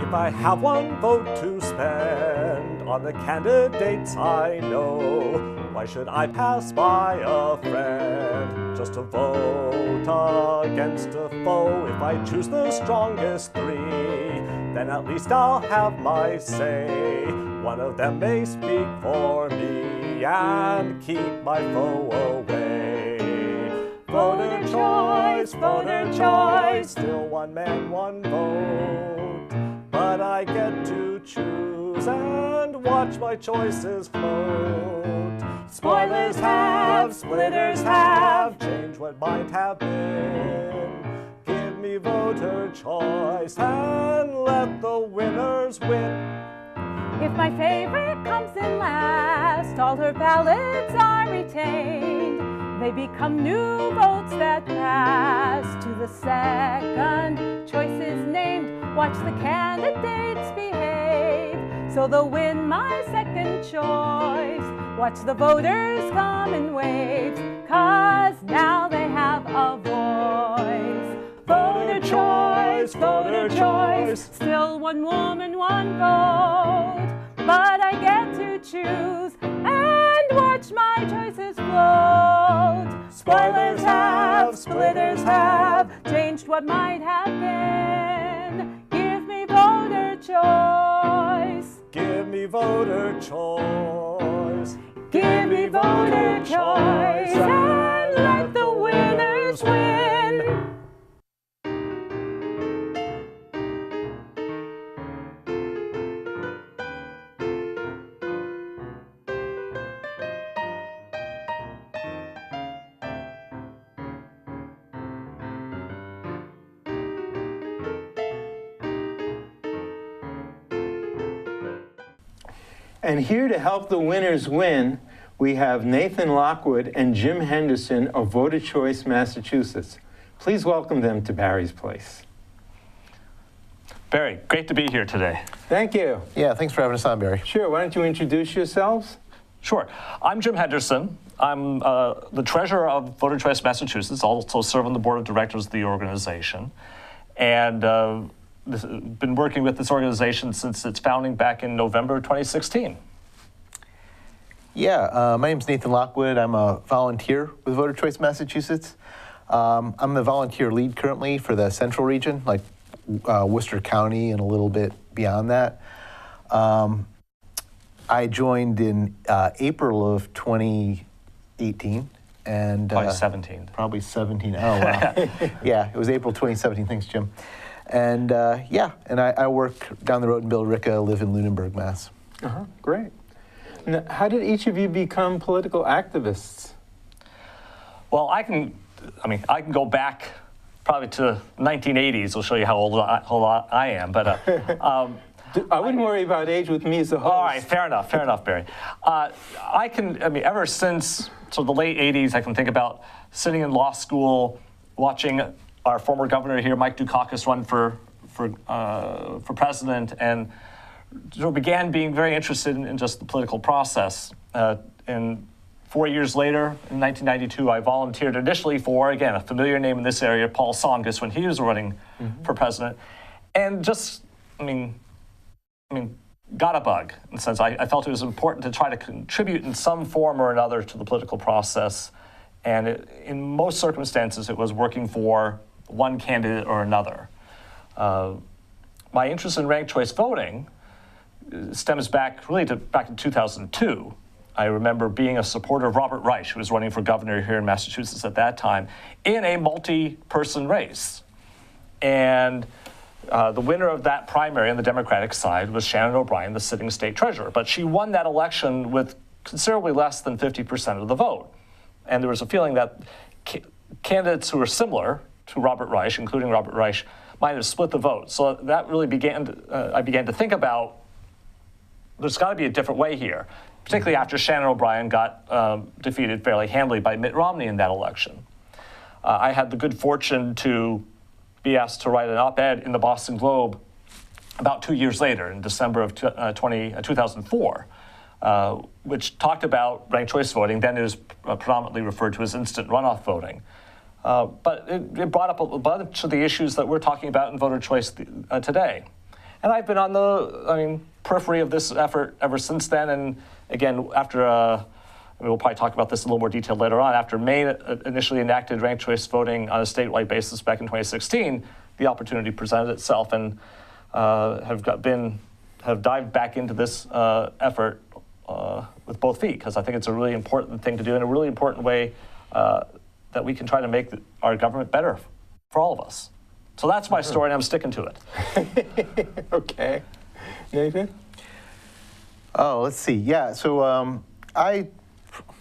If I have one vote to spend on the candidates I know, why should I pass by a friend just to vote against a foe? If I choose the strongest three, then at least I'll have my say. One of them may speak for me and keep my foe away. Voter choice, still one man, one vote. But I get to choose and watch my choices float. Spoilers have, splitters have, changed what might have been. Give me voter choice and let the winners win. If my favorite comes in last, all her ballots are retained. They become new votes that pass to the second choice is named. Watch the candidates behave, so they'll win my second choice. Watch the voters come in waves, 'cause now they have a voice. Voter choice, still one woman, one vote. But I get to choose and watch my choices float. Spoilers have, splitters have, changed what might have been. Give me voter choice. Give me voter choice. Give me voter choice and let the winners win. And here to help the winners win, we have Nathan Lockwood and Jim Henderson of Voter Choice, Massachusetts. Please welcome them to Barry's Place. Barry, great to be here today. Thank you. Yeah, thanks for having us on, Barry. Sure, why don't you introduce yourselves? Sure. I'm Jim Henderson. I'm the treasurer of Voter Choice Massachusetts, also serve on the board of directors of the organization. And been working with this organization since its founding back in November 2016. Yeah, my name's Nathan Lockwood. I'm a volunteer with Voter Choice Massachusetts. I'm the volunteer lead currently for the central region, like Worcester County and a little bit beyond that. I joined in April of 2018. And, Probably 17. Probably 17. Oh, wow. Yeah, it was April 2017. Thanks, Jim. And yeah, and I work down the road in Billerica, live in Lunenburg, Mass. Great. Now, how did each of you become political activists? Well, I can go back probably to 1980s. I'll show you how old I am. But I wouldn't worry about age with me as a host. All right, fair enough, Barry. Ever since the late 80s, I can think about sitting in law school, watching our former governor here, Mike Dukakis, run for president, and began being very interested in just the political process. And 4 years later, in 1992, I volunteered initially for, again, a familiar name in this area, Paul Tsongas, when he was running for president, and just, got a bug in the sense I felt it was important to try to contribute in some form or another to the political process, and in most circumstances, it was working for one candidate or another. My interest in ranked choice voting stems back really back in 2002. I remember being a supporter of Robert Reich, who was running for governor here in Massachusetts at that time, in a multi-person race. And the winner of that primary on the Democratic side was Shannon O'Brien, the sitting state treasurer. But she won that election with considerably less than 50% of the vote. And there was a feeling that candidates who were similar to Robert Reich, including Robert Reich, might have split the vote. So that really I began to think about there's got to be a different way here, particularly after Shannon O'Brien got defeated fairly handily by Mitt Romney in that election. I had the good fortune to be asked to write an op-ed in the Boston Globe about 2 years later, in December of 2004, which talked about ranked choice voting. Then it was predominantly referred to as instant runoff voting. But it brought up a bunch of the issues that we're talking about in voter choice today. And I've been on the, periphery of this effort ever since then. And again, after, we'll probably talk about this in a little more detail later on, after Maine initially enacted ranked choice voting on a statewide basis back in 2016, the opportunity presented itself, and have dived back into this effort with both feet, because I think it's a really important thing to do in a really important way that we can try to make our government better for all of us. So that's my story, and I'm sticking to it. Okay. Nathan? Oh, let's see. Yeah, so when I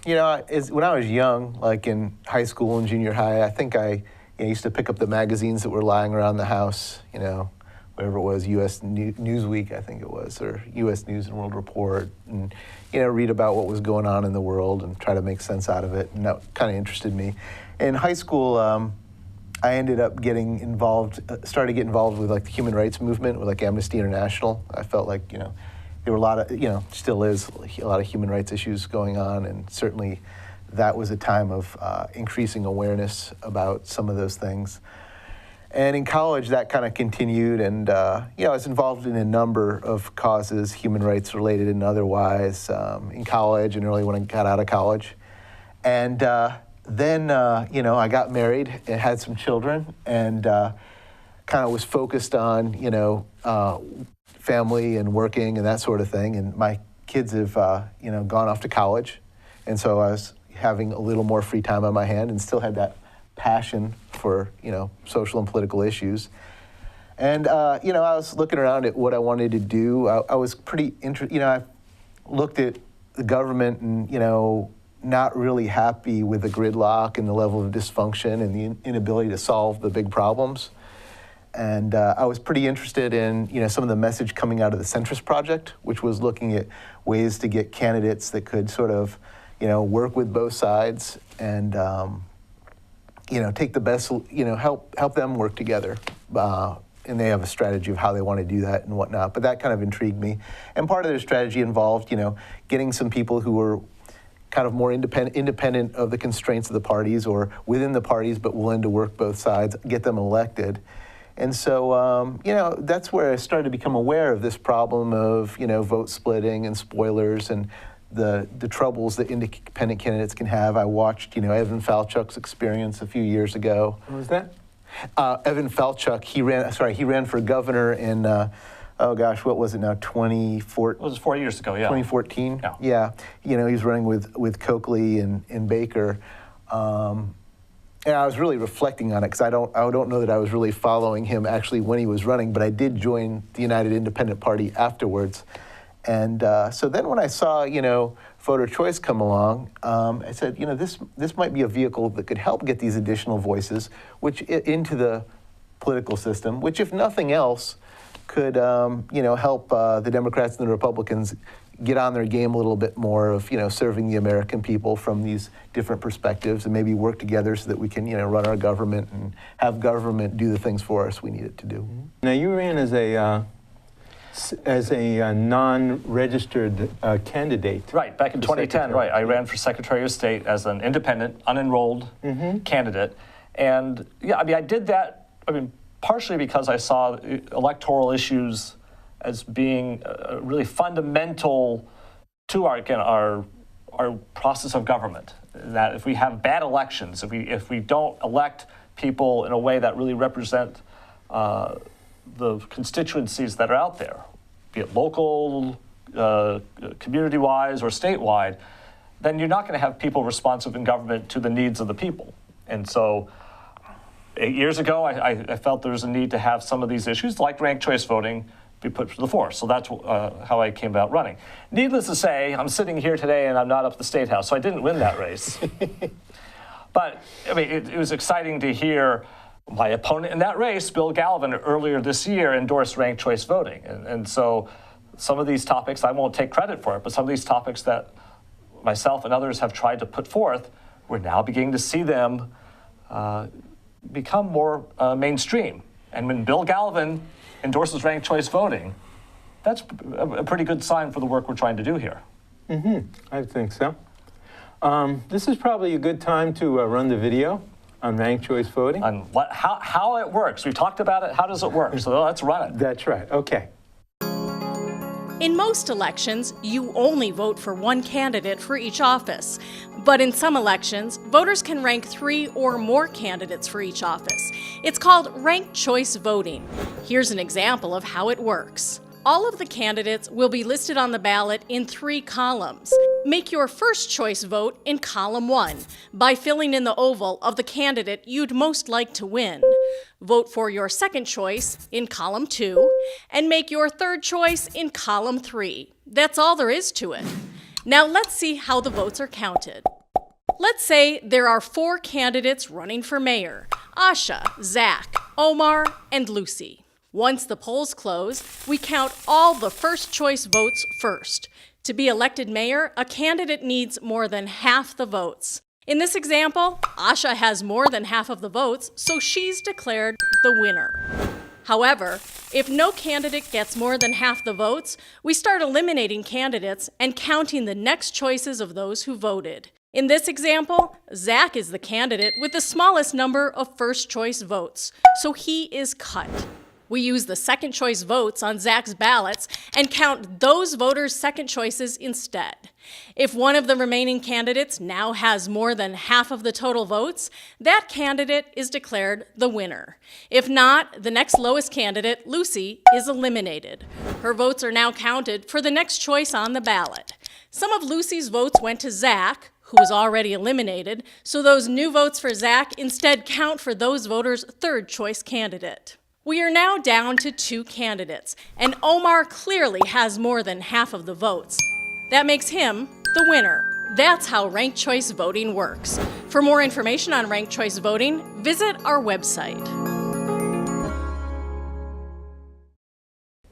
was young, like in high school and junior high, I think I used to pick up the magazines that were lying around the house, whatever it was, U.S. Newsweek, I think it was, or U.S. News and World Report, and, read about what was going on in the world and try to make sense out of it, and that kind of interested me. In high school, I ended up started to get involved with like the human rights movement, with like Amnesty International. I felt like, there were a lot of, still is a lot of human rights issues going on, and certainly that was a time of increasing awareness about some of those things. And in college, that kind of continued, and I was involved in a number of causes, human rights related and otherwise, in college and early when I got out of college. And then, I got married and had some children, and kind of was focused on, family and working and that sort of thing. And my kids have, gone off to college, and so I was having a little more free time on my hand, and still had that passion for, social and political issues. And, I was looking around at what I wanted to do. I was pretty interested, I looked at the government and, not really happy with the gridlock and the level of dysfunction and the inability to solve the big problems. And I was pretty interested in, some of the message coming out of the Centrist Project, which was looking at ways to get candidates that could sort of, work with both sides and, take the best, help them work together. And they have a strategy of how they want to do that and whatnot. But that kind of intrigued me. And part of their strategy involved, getting some people who were kind of more independent of the constraints of the parties, or within the parties, but willing to work both sides, get them elected. And so, that's where I started to become aware of this problem of, vote splitting and spoilers and the troubles that independent candidates can have. I watched, Evan Falchuk's experience a few years ago. What was that? Evan Falchuk, he ran for governor in, what was it now, 2014? It was 4 years ago, yeah. 2014? Yeah. He was running with Coakley and Baker. And I was really reflecting on it, because I don't know that I was really following him actually when he was running, but I did join the United Independent Party afterwards. And so then when I saw, voter choice come along, I said, this might be a vehicle that could help get these additional voices into the political system, which, if nothing else, could help the Democrats and the Republicans get on their game a little bit more of, serving the American people from these different perspectives, and maybe work together so that we can, run our government and have government do the things for us we need it to do. Now, you ran as a non-registered candidate. Right, back in 2010, right. I ran for Secretary of State as an independent, unenrolled candidate. And I did that, partially because I saw electoral issues as being really fundamental to our process of government. That if we have bad elections, if we don't elect people in a way that really represent the constituencies that are out there, be it local, community-wise, or statewide, then you're not going to have people responsive in government to the needs of the people. And so 8 years ago, I felt there was a need to have some of these issues, like ranked choice voting, be put to the fore. So that's how I came about running. Needless to say, I'm sitting here today and I'm not up at the State House, so I didn't win that race. But it was exciting to hear my opponent in that race, Bill Galvin, earlier this year endorsed ranked choice voting. And so some of these topics, I won't take credit for it, but some of these topics that myself and others have tried to put forth, we're now beginning to see them become more mainstream. And when Bill Galvin endorses ranked choice voting, that's a pretty good sign for the work we're trying to do here. I think so. This is probably a good time to run the video on ranked choice voting. On how it works. We've talked about it. How does it work? So let's run it. That's right. Okay. In most elections, you only vote for one candidate for each office. But in some elections, voters can rank 3 or more candidates for each office. It's called ranked choice voting. Here's an example of how it works. All of the candidates will be listed on the ballot in 3 columns. Make your first choice vote in column 1 by filling in the oval of the candidate you'd most like to win. Vote for your second choice in column 2 and make your third choice in column 3. That's all there is to it. Now let's see how the votes are counted. Let's say there are 4 candidates running for mayor: Asha, Zach, Omar, and Lucy. Once the polls close, we count all the first choice votes first. To be elected mayor, a candidate needs more than half the votes. In this example, Asha has more than half of the votes, so she's declared the winner. However, if no candidate gets more than half the votes, we start eliminating candidates and counting the next choices of those who voted. In this example, Zach is the candidate with the smallest number of first choice votes, so he is cut. We use the second choice votes on Zach's ballots and count those voters' second choices instead. If one of the remaining candidates now has more than half of the total votes, that candidate is declared the winner. If not, the next lowest candidate, Lucy, is eliminated. Her votes are now counted for the next choice on the ballot. Some of Lucy's votes went to Zach, who was already eliminated, so those new votes for Zach instead count for those voters' third choice candidate. We are now down to 2 candidates, and Omar clearly has more than half of the votes. That makes him the winner. That's how ranked choice voting works. For more information on ranked choice voting, visit our website.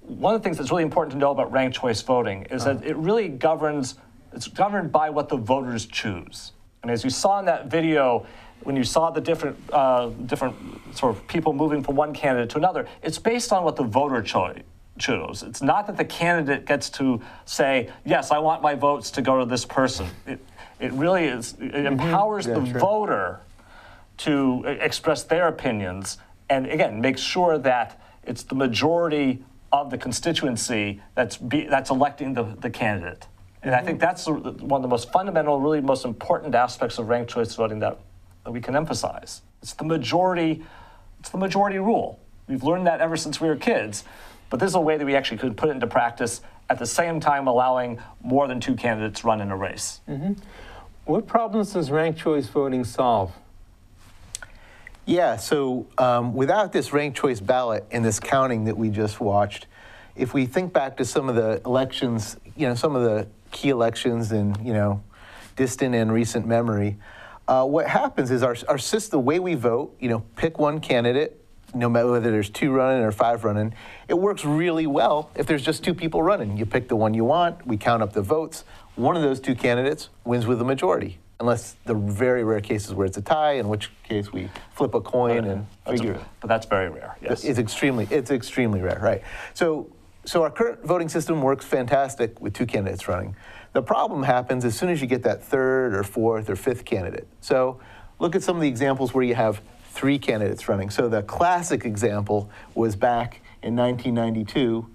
One of the things that's really important to know about ranked choice voting is that it really it's governed by what the voters choose. And as you saw in that video, when you saw the different sort of people moving from one candidate to another, it's based on what the voter chose. It's not that the candidate gets to say, yes, I want my votes to go to this person. It really is, it empowers the voter to express their opinions and, again, make sure that it's the majority of the constituency that's electing the candidate. And I think that's one of the most fundamental, really most important aspects of ranked choice voting that we can emphasize. It's the majority rule. We've learned that ever since we were kids, but this is a way that we actually could put it into practice at the same time allowing more than 2 candidates run in a race. What problems does ranked choice voting solve? Yeah, so without this ranked choice ballot and this counting that we just watched, if we think back to some of the elections, some of the key elections in, distant and recent memory, what happens is our system, the way we vote, pick one candidate, no matter whether there's 2 running or 5 running, it works really well if there's just 2 people running. You pick the one you want, we count up the votes. One of those 2 candidates wins with the majority, unless the very rare cases where it's a tie, in which case we flip a coin and figure. But that's very rare, yes. It's extremely rare, right? So our current voting system works fantastic with 2 candidates running. The problem happens as soon as you get that 3rd or 4th or 5th candidate. So look at some of the examples where you have 3 candidates running. So the classic example was back in 1992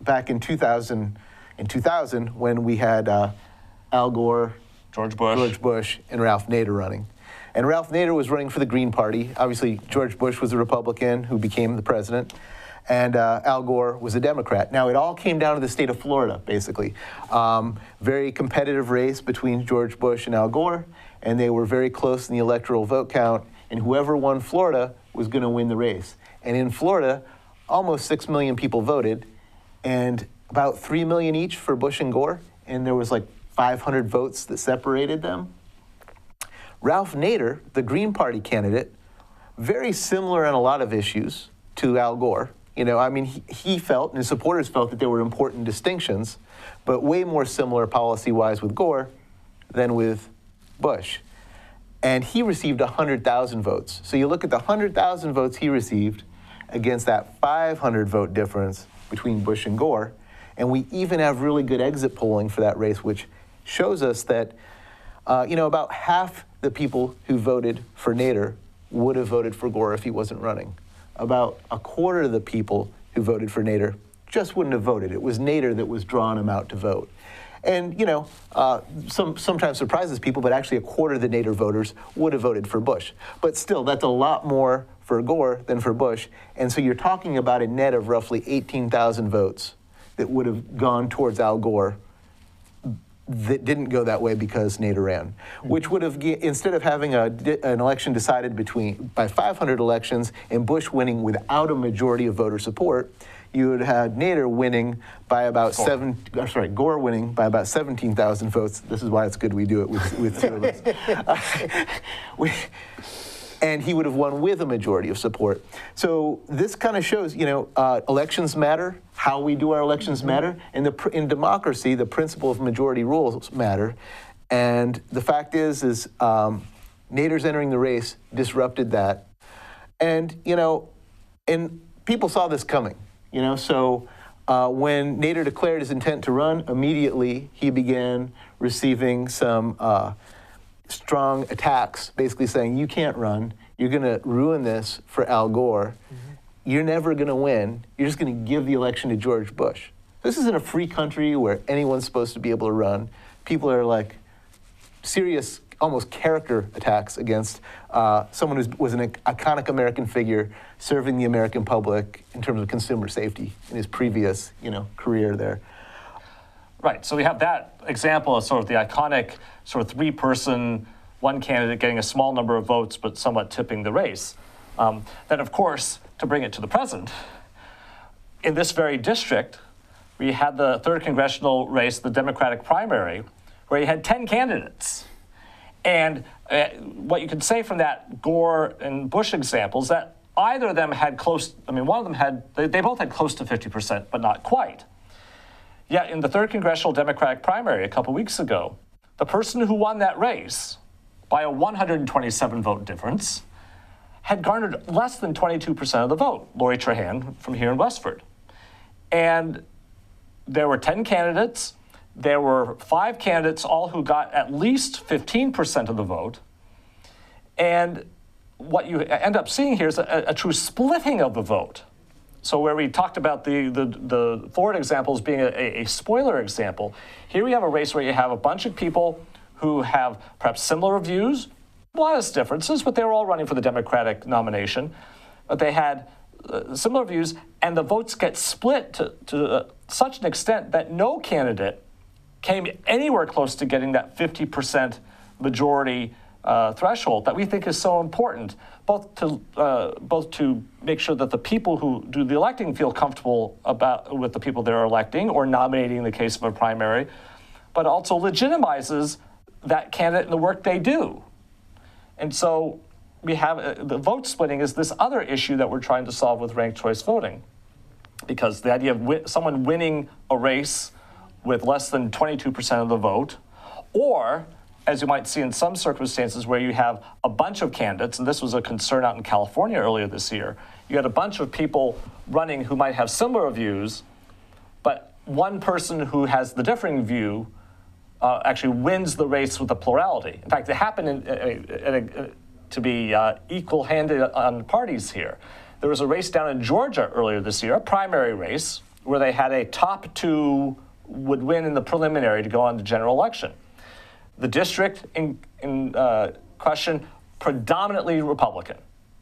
back in 2000 when we had Al Gore, George Bush, and Ralph Nader running. And Ralph Nader was running for the Green Party. Obviously, George Bush was a Republican who became the president. And Al Gore was a Democrat. Now, it all came down to the state of Florida, basically. Very competitive race between George Bush and Al Gore, and they were very close in the electoral vote count, and whoever won Florida was going to win the race. And in Florida, almost 6 million people voted, and about 3 million each for Bush and Gore, and there was like 500 votes that separated them. Ralph Nader, the Green Party candidate, very similar on a lot of issues to Al Gore. He felt, and his supporters felt, that there were important distinctions, but way more similar policy-wise with Gore than with Bush. And he received 100,000 votes. So you look at the 100,000 votes he received against that 500 vote difference between Bush and Gore, and we even have really good exit polling for that race, which shows us that, about half the people who voted for Nader would have voted for Gore if he wasn't running. About a quarter of the people who voted for Nader just wouldn't have voted. It was Nader that was drawing them out to vote. And, you know, sometimes surprises people, but actually a quarter of the Nader voters would have voted for Bush. But still, that's a lot more for Gore than for Bush. And so you're talking about a net of roughly 18,000 votes that would have gone towards Al Gore that didn't go that way because Nader ran, which would have, instead of having an election decided by 500 elections and Bush winning without a majority of voter support, you would have Nader winning by about Gore winning by about 17,000 votes. This is why it's good we do it with two of us. And he would have won with a majority of support. So this kind of shows, you know, elections matter, how we do our elections matter, and in democracy, the principle of majority rules matter. And the fact is Nader's entering the race disrupted that. And, you know, and people saw this coming, you know, so when Nader declared his intent to run, immediately he began receiving some strong attacks, basically saying, you can't run, you're going to ruin this for Al Gore, you're never going to win, you're just going to give the election to George Bush. This isn't a free country where anyone's supposed to be able to run. People are like serious, almost character attacks against someone who was an iconic American figure serving the American public in terms of consumer safety in his previous, you know, career there. Right, so we have that example of sort of the iconic sort of three-person, one candidate getting a small number of votes but somewhat tipping the race. Then, of course, to bring it to the present, in this very district, we had the 3rd congressional race, the Democratic primary, where you had 10 candidates. And what you can say from that Gore and Bush example is that either of them had close, I mean, one of them had, they both had close to 50%, but not quite. Yet in the 3rd congressional Democratic primary a couple weeks ago, the person who won that race by a 127 vote difference had garnered less than 22% of the vote, Lori Trahan from here in Westford. And there were 10 candidates. There were 5 candidates, all who got at least 15% of the vote. And what you end up seeing here is a true splitting of the vote. So where we talked about the Florida example as being a spoiler example, here we have a race where you have a bunch of people who have perhaps similar views, modest differences, but they were all running for the Democratic nomination. But they had similar views, and the votes get split to such an extent that no candidate came anywhere close to getting that 50% majority threshold that we think is so important, both to make sure that the people who do the electing feel comfortable with the people they're electing or nominating in the case of a primary, but also legitimizes that candidate and the work they do. And so we have the vote splitting is this other issue that we're trying to solve with ranked choice voting, because the idea of someone winning a race with less than 22% of the vote, or as you might see in some circumstances where you have a bunch of candidates, and this was a concern out in California earlier this year, you had a bunch of people running who might have similar views, but one person who has the differing view actually wins the race with a plurality. In fact, it happened to be equal-handed on parties here. There was a race down in Georgia earlier this year, a primary race, where they had a top 2 would win in the preliminary to go on to general election. The district in question, predominantly Republican.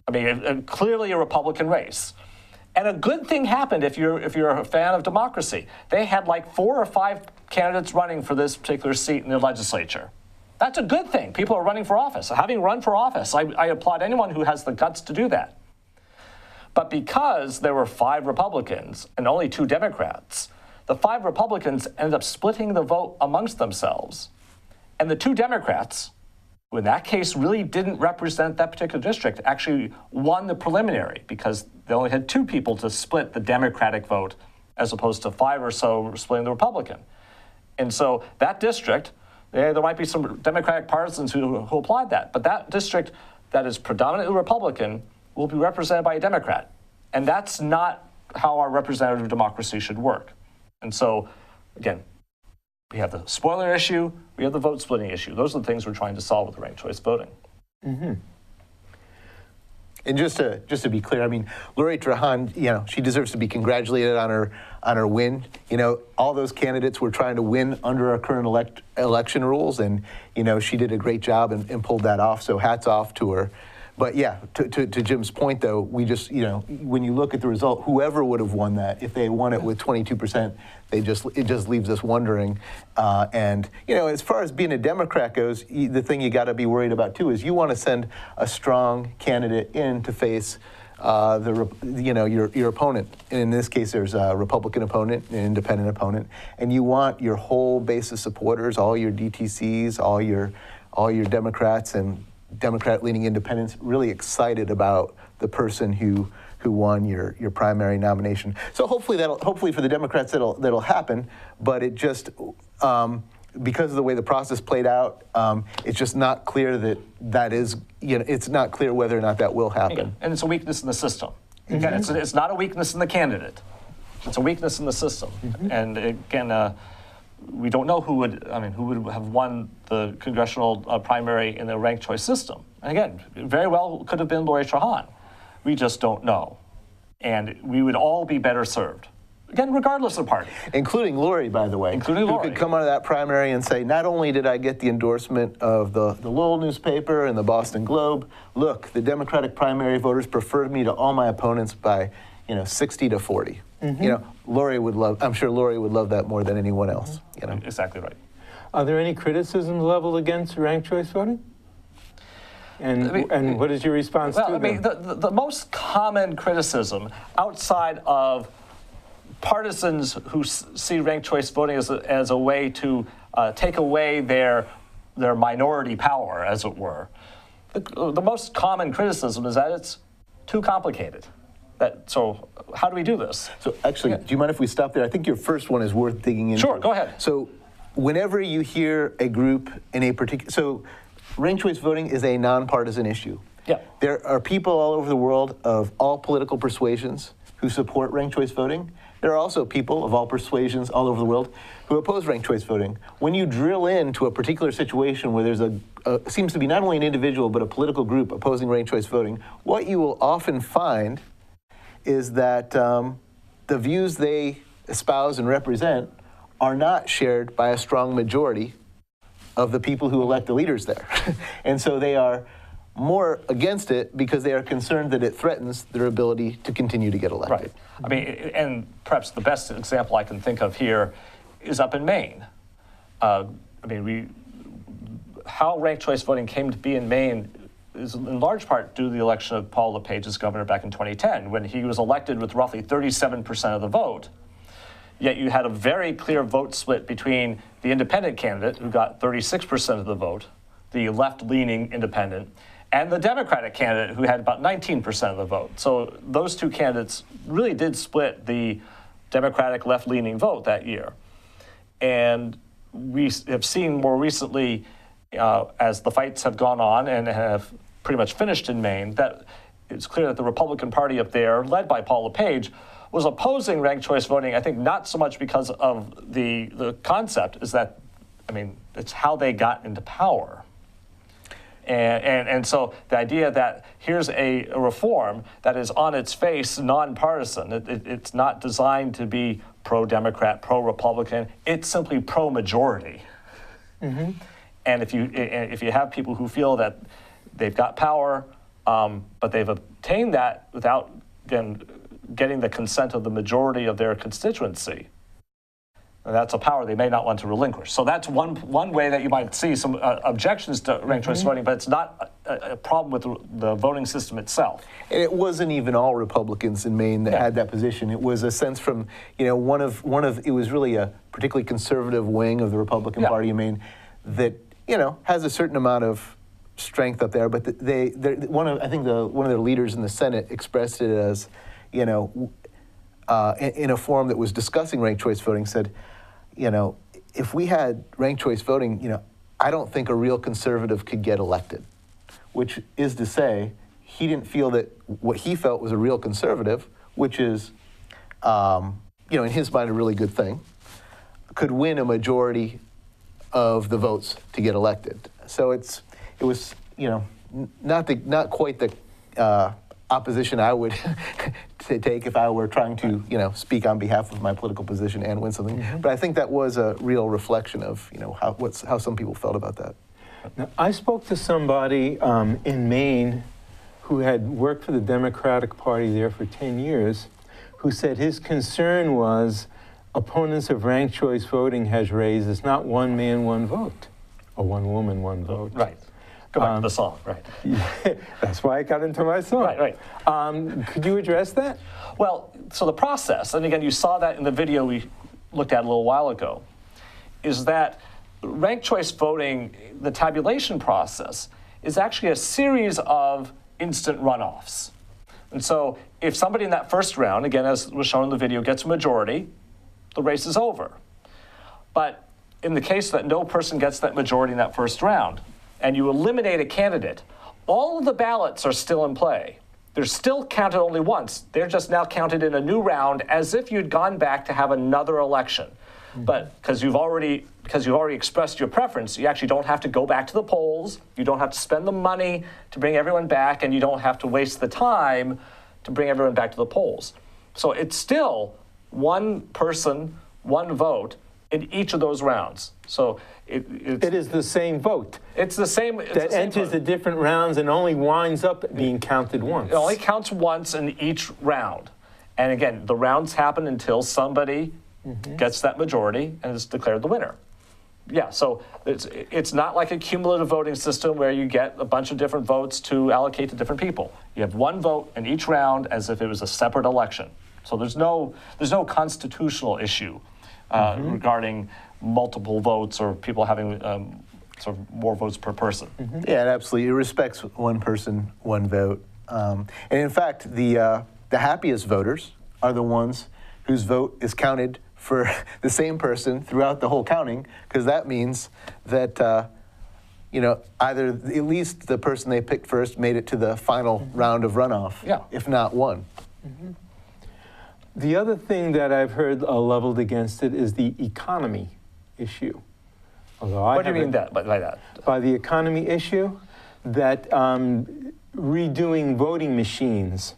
I mean, clearly a Republican race. And a good thing happened if you're a fan of democracy. They had like 4 or 5 candidates running for this particular seat in the legislature. That's a good thing. People are running for office. Having run for office, I applaud anyone who has the guts to do that. But because there were 5 Republicans and only 2 Democrats, the 5 Republicans ended up splitting the vote amongst themselves. And the 2 Democrats, who in that case really didn't represent that particular district, actually won the preliminary because they only had 2 people to split the Democratic vote as opposed to 5 or so splitting the Republican. And so that district, there might be some Democratic partisans who applaud that, but that district that is predominantly Republican will be represented by a Democrat. And that's not how our representative democracy should work. And so, again, we have the spoiler issue, we have the vote splitting issue. Those are the things we're trying to solve with ranked choice voting. Mm-hmm. And just to be clear, I mean, Lori Trahan, you know, she deserves to be congratulated on her win. You know, all those candidates were trying to win under our current election rules, and you know, she did a great job and pulled that off. So hats off to her. But yeah, to Jim's point though, we just, you know, when you look at the result, whoever would have won that, if they won it with 22%, it just leaves us wondering. And you know, as far as being a Democrat goes, the thing you got to be worried about too is you want to send a strong candidate in to face your opponent. And in this case, there's a Republican opponent, an independent opponent, and you want your whole base of supporters, all your DTCs, all your Democrats and Democrat-leaning independents really excited about the person who won your primary nomination. So hopefully for the Democrats that'll happen, but it just because of the way the process played out, it's just not clear that is, you know, it's not clear whether or not that will happen. Again, and it's a weakness in the system. Again, it's not a weakness in the candidate. It's a weakness in the system. And again, we don't know who would have won the congressional primary in the ranked choice system. And again, very well could have been Lori Trahan. We just don't know. And we would all be better served. Again, regardless of party. Including Lori, by the way. Including Lori. Who could come out of that primary and say, not only did I get the endorsement of the Lowell newspaper and the Boston Globe, look, the Democratic primary voters preferred me to all my opponents by, 60 to 40. You know, I'm sure Lori would love that more than anyone else. You know? Exactly right. Are there any criticisms leveled against ranked choice voting? And what is your response to them? The most common criticism outside of partisans who see ranked choice voting as a way to take away their minority power, as it were, the most common criticism is that it's too complicated. So how do we do this? So actually, do you mind if we stop there? I think your first one is worth digging into. Sure, go ahead. So whenever you hear a group in a particular, so ranked choice voting is a nonpartisan issue. Yeah. There are people all over the world of all political persuasions who support ranked choice voting. There are also people of all persuasions all over the world who oppose ranked choice voting. When you drill into a particular situation where there's seems to be not only an individual but a political group opposing ranked choice voting, what you will often find is that the views they espouse and represent are not shared by a strong majority of the people who elect the leaders there. And so they are more against it because they are concerned that it threatens their ability to continue to get elected. Right. I mean, and perhaps the best example I can think of here is up in Maine. How ranked choice voting came to be in Maine is in large part due to the election of Paul LePage as governor back in 2010, when he was elected with roughly 37% of the vote. Yet you had a very clear vote split between the independent candidate, who got 36% of the vote, the left-leaning independent, and the Democratic candidate, who had about 19% of the vote. So those two candidates really did split the Democratic left-leaning vote that year. And we have seen more recently, as the fights have gone on and have pretty much finished in Maine, that it's clear that the Republican Party up there, led by Paul LePage, was opposing ranked choice voting, I think not so much because of the concept, is that, it's how they got into power. And so the idea that here's a reform that is on its face nonpartisan, it's not designed to be pro-Democrat, pro-Republican, it's simply pro-majority. Mm-hmm. And if you have people who feel that they've got power, but they've obtained that without getting the consent of the majority of their constituency, and that's a power they may not want to relinquish. So that's one way that you might see some objections to ranked choice voting, but it's not a problem with the voting system itself. And it wasn't even all Republicans in Maine that had that position. It was a sense from, it was really a particularly conservative wing of the Republican Party in Maine that, has a certain amount of strength up there. But one of their leaders in the Senate expressed it as, in a forum that was discussing ranked choice voting, said, if we had ranked choice voting, I don't think a real conservative could get elected, which is to say he didn't feel that what he felt was a real conservative, which is, in his mind, a really good thing, could win a majority of the votes to get elected. So it was not quite the opposition I would take if I were trying to, speak on behalf of my political position and win something. But I think that was a real reflection of, how some people felt about that. Now, I spoke to somebody in Maine who had worked for the Democratic Party there for 10 years, who said his concern was opponents of ranked choice voting has raised, it's not one man, one vote, or one woman, one vote. Right. Go back to the song, right. Yeah, that's why I got into my song. Right. Could you address that? Well, so the process, and again, you saw that in the video we looked at a little while ago, is that ranked choice voting, the tabulation process, is actually a series of instant runoffs. And so if somebody in that first round, again, as was shown in the video, gets a majority, the race is over. But in the case that no person gets that majority in that first round, and you eliminate a candidate, all of the ballots are still in play. They're still counted only once. They're just now counted in a new round as if you'd gone back to have another election. But because you've already expressed your preference, you actually don't have to go back to the polls, you don't have to spend the money to bring everyone back, and you don't have to waste the time to bring everyone back to the polls. So it's still one person, one vote in each of those rounds. So it is the same vote. It's the same. That enters the different rounds and only winds up being counted once. It only counts once in each round. And again, the rounds happen until somebody gets that majority and is declared the winner. Yeah, so it's not like a cumulative voting system where you get a bunch of different votes to allocate to different people. You have one vote in each round as if it was a separate election. So there's no constitutional issue regarding multiple votes or people having sort of more votes per person. Yeah, it absolutely. It respects one person, one vote. And in fact, the happiest voters are the ones whose vote is counted for the same person throughout the whole counting, because that means that either at least the person they picked first made it to the final round of runoff, if not won. The other thing that I've heard leveled against it is the economy issue. What do you mean by that? By the economy issue, that redoing voting machines.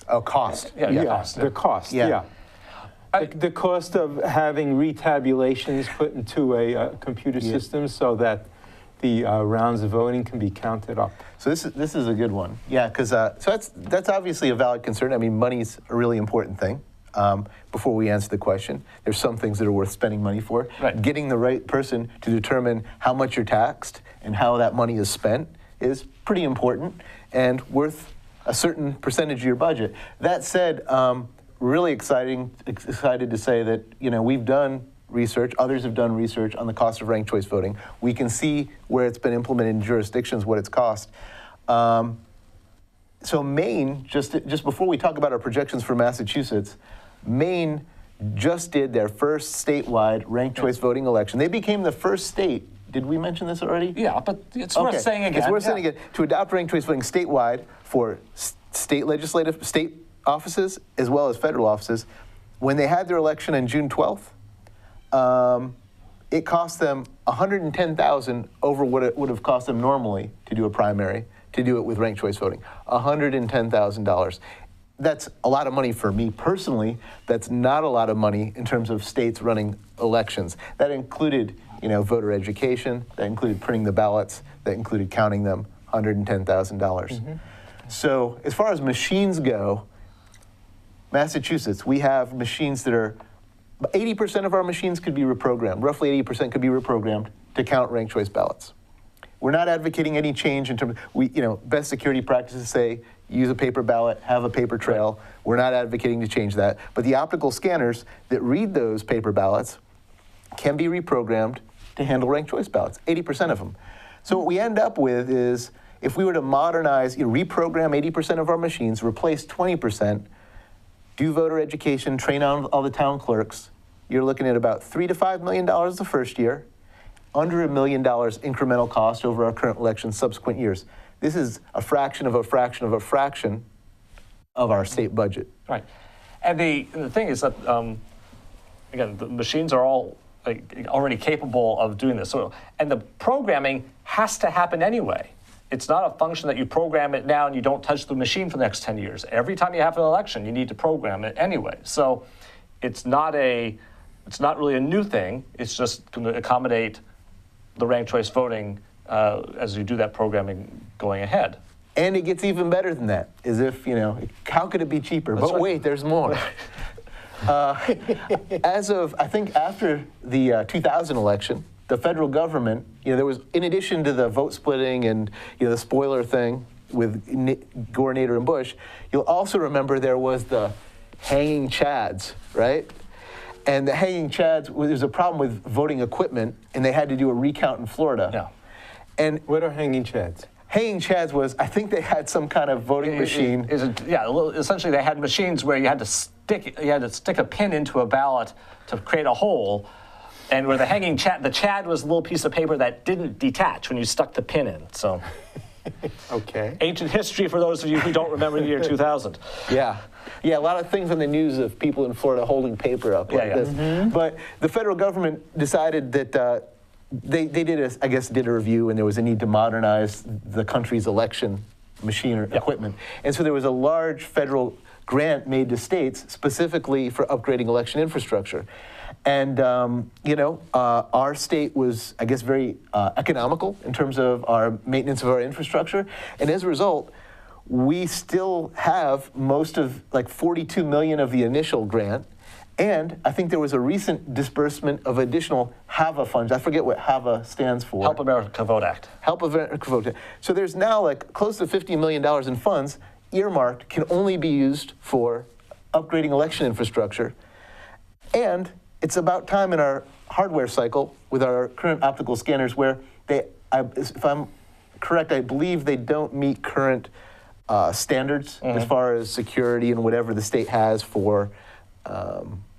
Oh, cost. Cost. The cost, the cost of having retabulations put into a computer system so that the rounds of voting can be counted up. So this is a good one. Yeah, because so that's obviously a valid concern. I mean, money's a really important thing. Before we answer the question, there's some things that are worth spending money for. Right. Getting the right person to determine how much you're taxed and how that money is spent is pretty important and worth a certain percentage of your budget. That said, really excited to say that we've done research, others have done research on the cost of ranked choice voting. We can see where it's been implemented in jurisdictions, what it's cost. So Maine, just before we talk about our projections for Massachusetts, Maine just did their first statewide ranked choice voting election. They became the first state. Did we mention this already? Yeah, but it's worth saying again. It's worth saying again, to adopt ranked choice voting statewide for state offices as well as federal offices. When they had their election on June 12th, it cost them $110,000 over what it would have cost them normally to do a primary, to do it with ranked choice voting. $110,000. That's a lot of money for me personally. That's not a lot of money in terms of states running elections. That included, voter education. That included printing the ballots. That included counting them. $110,000. So as far as machines go, Massachusetts, we have machines that are 80% of our machines could be reprogrammed. Roughly 80% could be reprogrammed to count ranked choice ballots. We're not advocating any change in terms of, best security practices say use a paper ballot, have a paper trail. We're not advocating to change that. But the optical scanners that read those paper ballots can be reprogrammed to handle ranked choice ballots, 80% of them. So what we end up with is, if we were to modernize, reprogram 80% of our machines, replace 20%, do voter education, train on all the town clerks, you're looking at about $3 to $5 million the first year, under $1 million incremental cost over our current election subsequent years. This is a fraction of a fraction of a fraction of our state budget. Right. And the thing is that, again, the machines are all already capable of doing this. So, and the programming has to happen anyway. it's not a function that you program it now and you don't touch the machine for the next 10 years. Every time you have an election, you need to program it anyway. So it's not really a new thing. It's just going to accommodate the ranked choice voting as you do that programming going ahead. And it gets even better than that, as if, how could it be cheaper? That's but right. Wait, there's more. As of, I think, after the 2000 election, the federal government, there was, in addition to the vote splitting and, the spoiler thing with Gore, Nader, and Bush, you'll also remember there was the hanging chads, right? And the hanging chads, there's a problem with voting equipment, and they had to do a recount in Florida. Yeah. And What are hanging chads? hanging chads was, I think they had some kind of voting machine. Essentially they had machines where you had to stick a pin into a ballot to create a hole, and where the hanging chad, the chad was a little piece of paper that didn't detach when you stuck the pin in. So, Okay. ancient history for those of you who don't remember the year 2000. Yeah, a lot of things on the news of people in Florida holding paper up like this. Mm-hmm. But the federal government decided that they did a review, and there was a need to modernize the country's election machine or equipment. And so there was a large federal grant made to states specifically for upgrading election infrastructure. And, our state was, I guess, very economical in terms of our maintenance of our infrastructure. And as a result, we still have most of, like 42 million of the initial grant. And I think there was a recent disbursement of additional HAVA funds. I forget what HAVA stands for. Help America Vote Act. Help America Vote Act. So there's now like close to $50 million in funds earmarked, can only be used for upgrading election infrastructure. And it's about time in our hardware cycle with our current optical scanners where if I'm correct, I believe they don't meet current standards as far as security and whatever the state has for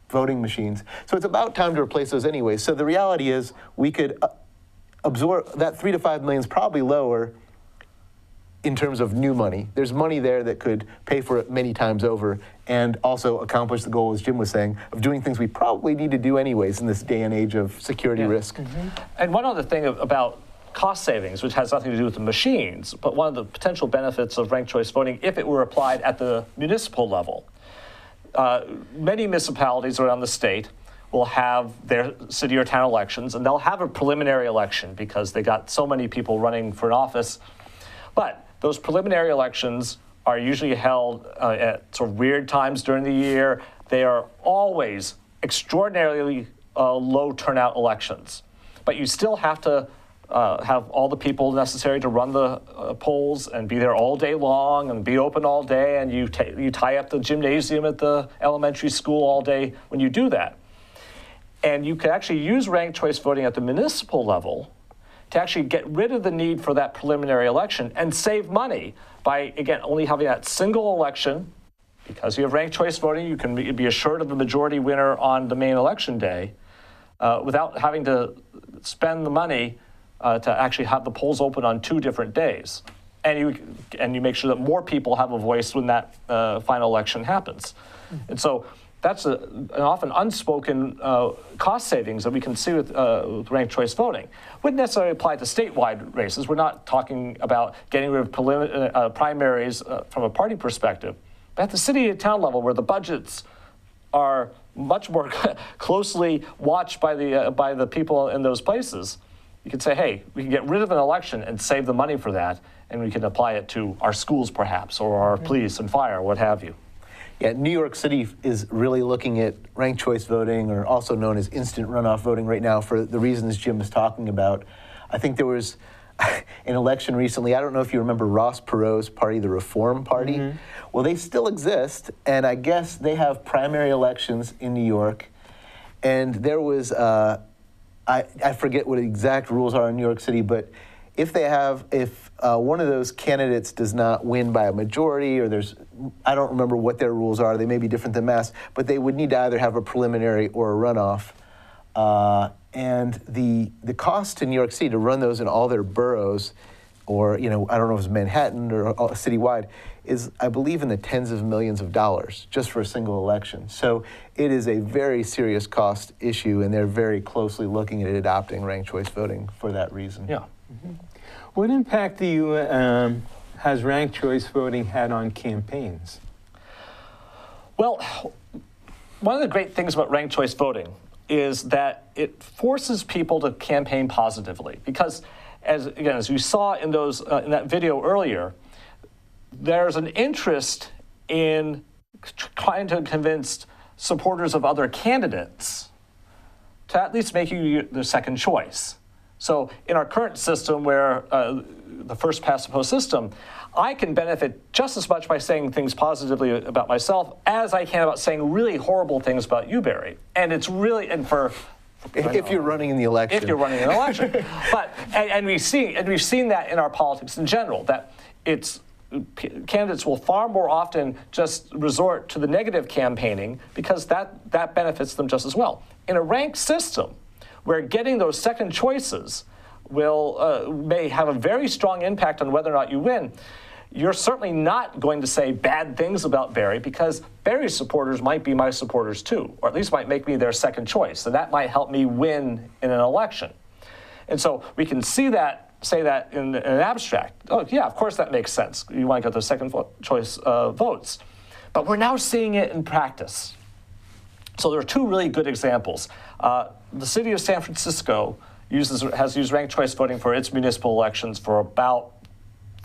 voting machines. So it's about time to replace those anyway. So the reality is we could absorb that 3 to 5 million is probably lower in terms of new money. There's money there that could pay for it many times over and also accomplish the goal, as Jim was saying, of doing things we probably need to do anyways in this day and age of security risk. And one other thing about cost savings, which has nothing to do with the machines, but one of the potential benefits of ranked choice voting, if it were applied at the municipal level. Many municipalities around the state will have their city or town elections, and they'll have a preliminary election because they got so many people running for an office. But those preliminary elections are usually held at sort of weird times during the year. They are always extraordinarily low turnout elections. But you still have to have all the people necessary to run the polls and be there all day long and be open all day, and you tie up the gymnasium at the elementary school all day when you do that. And you can actually use ranked choice voting at the municipal level to actually get rid of the need for that preliminary election and save money by, again, only having that single election. Because you have ranked choice voting, you can be assured of the majority winner on the main election day without having to spend the money to actually have the polls open on 2 different days. And you make sure that more people have a voice when that final election happens. And so that's an often unspoken cost savings that we can see with ranked choice voting. Wouldn't necessarily apply to statewide races. We're not talking about getting rid of primaries from a party perspective. But at the city and town level, where the budgets are much more closely watched by the people in those places, you can say, hey, we can get rid of an election and save the money for that, and we can apply it to our schools perhaps, or our police and fire, what have you. Yeah, New York City is really looking at ranked choice voting, or also known as instant runoff voting right now, for the reasons Jim was talking about. I think there was an election recently, I don't know if you remember Ross Perot's party, the Reform Party. Well, they still exist, and I guess they have primary elections in New York, and there was, I forget what exact rules are in New York City, but if one of those candidates does not win by a majority, or I don't remember what their rules are, they may be different than Mass, but they would need to either have a preliminary or a runoff. And the cost to New York City to run those in all their boroughs, or, I don't know if it's Manhattan or citywide, is, I believe, in the tens of millions of dollars just for a single election. So it is a very serious cost issue, and they're very closely looking at adopting ranked choice voting for that reason. Yeah. What impact do you, has ranked choice voting had on campaigns? Well, one of the great things about ranked choice voting is that it forces people to campaign positively, because as you saw in in that video earlier, there's an interest in trying to convince supporters of other candidates to at least make you the second choice. So in our current system, where the first past the post system, I can benefit just as much by saying things positively about myself as I can about saying really horrible things about you, Barry. And it's really, and if you're running in the election. If you're running in an election. But, and we've seen that in our politics in general, that candidates will far more often just resort to the negative campaigning because that benefits them just as well. In a ranked system, where getting those second choices may have a very strong impact on whether or not you win, you're certainly not going to say bad things about Barry, because Barry's supporters might be my supporters too, or at least might make me their second choice, and that might help me win in an election. And so we can say that in an abstract. Oh, yeah, of course that makes sense. You want to get those second choice votes. But we're now seeing it in practice. So there are two really good examples. The city of San Francisco has used ranked choice voting for its municipal elections for about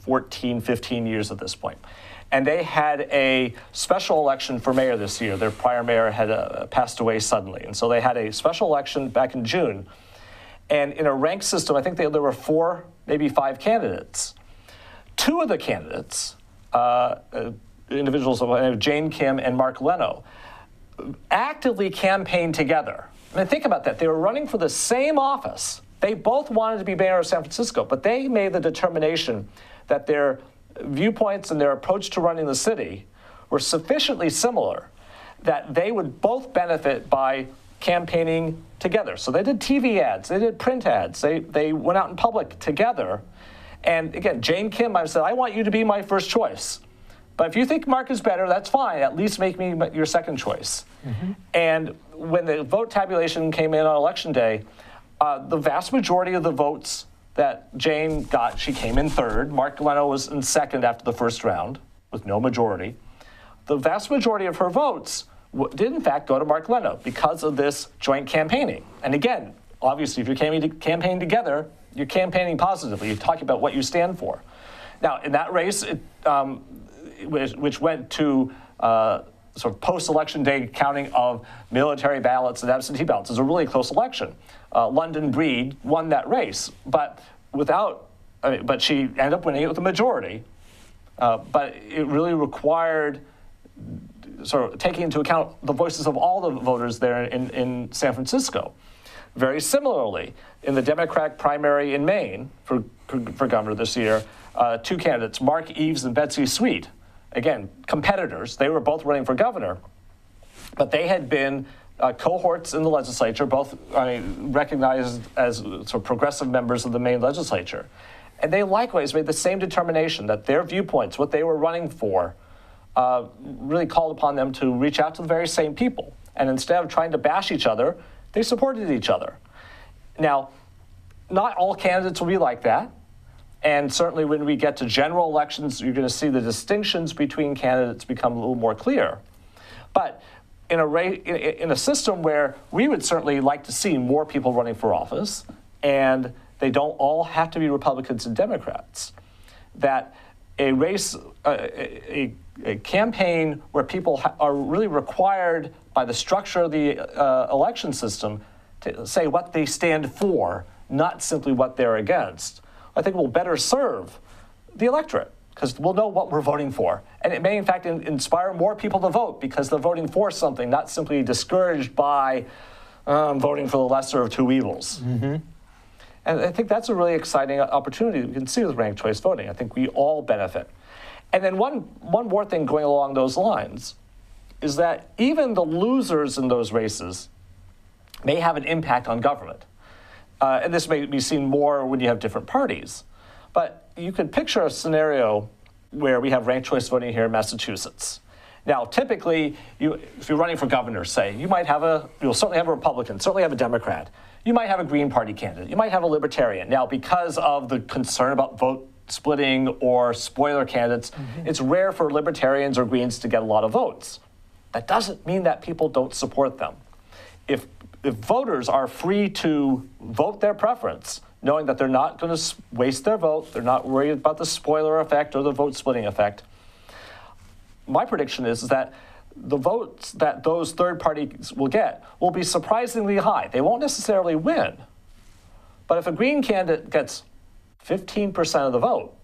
14, 15 years at this point. And they had a special election for mayor this year. Their prior mayor had passed away suddenly. And so they had a special election back in June. And in a ranked system, I think there were 4, maybe 5 candidates. 2 of the candidates, individuals of Jane Kim and Mark Leno, actively campaigned together. I mean, think about that. They were running for the same office. They both wanted to be mayor of San Francisco, but they made the determination that their viewpoints and their approach to running the city were sufficiently similar that they would both benefit by campaigning together. So they did TV ads, they did print ads, they went out in public together. And again, Jane Kim, I said, I want you to be my first choice. But if you think Mark is better, that's fine. At least make me your second choice. Mm-hmm. And when the vote tabulation came in on election day, the vast majority of the votes that Jane got, she came in third. Mark Leno was in second after the first round with no majority. The vast majority of her votes did in fact go to Mark Leno because of this joint campaigning. And again, obviously, if you're campaigning together, you're campaigning positively. You're talking about what you stand for. Now, in that race, which went to sort of post-election day counting of military ballots and absentee ballots, is a really close election. London Breed won that race, but she ended up winning it with a majority. But it really required sort of taking into account the voices of all the voters there in San Francisco. Very similarly, in the Democratic primary in Maine for governor this year, 2 candidates, Mark Eves and Betsy Sweet, again, competitors. They were both running for governor, but they had been cohorts in the legislature, both recognized as sort of progressive members of the Maine legislature. And they likewise made the same determination that their viewpoints, what they were running for, really called upon them to reach out to the very same people. And instead of trying to bash each other, they supported each other. Now, not all candidates will be like that. And certainly when we get to general elections, you're going to see the distinctions between candidates become a little more clear. But in a system where we would certainly like to see more people running for office, and they don't all have to be Republicans and Democrats, that a race, a campaign where people are really required by the structure of the election system to say what they stand for, not simply what they're against, I think will better serve the electorate, because we'll know what we're voting for. And it may, in fact, inspire more people to vote because they're voting for something, not simply discouraged by voting for the lesser of 2 evils. Mm-hmm. And I think that's a really exciting opportunity we can see with ranked choice voting. I think we all benefit. And then one more thing going along those lines is that even the losers in those races may have an impact on government. And this may be seen more when you have different parties. But you could picture a scenario where we have ranked choice voting here in Massachusetts. Now, typically, if you're running for governor, say, you'll certainly have a Republican, certainly have a Democrat. you might have a Green Party candidate. You might have a Libertarian. Now, because of the concern about vote splitting or spoiler candidates, it's rare for Libertarians or Greens to get a lot of votes. That doesn't mean that people don't support them. If voters are free to vote their preference, knowing that they're not going to waste their vote, they're not worried about the spoiler effect or the vote splitting effect, my prediction is that the votes that those third parties will get will be surprisingly high. They won't necessarily win. But if a Green candidate gets 15% of the vote,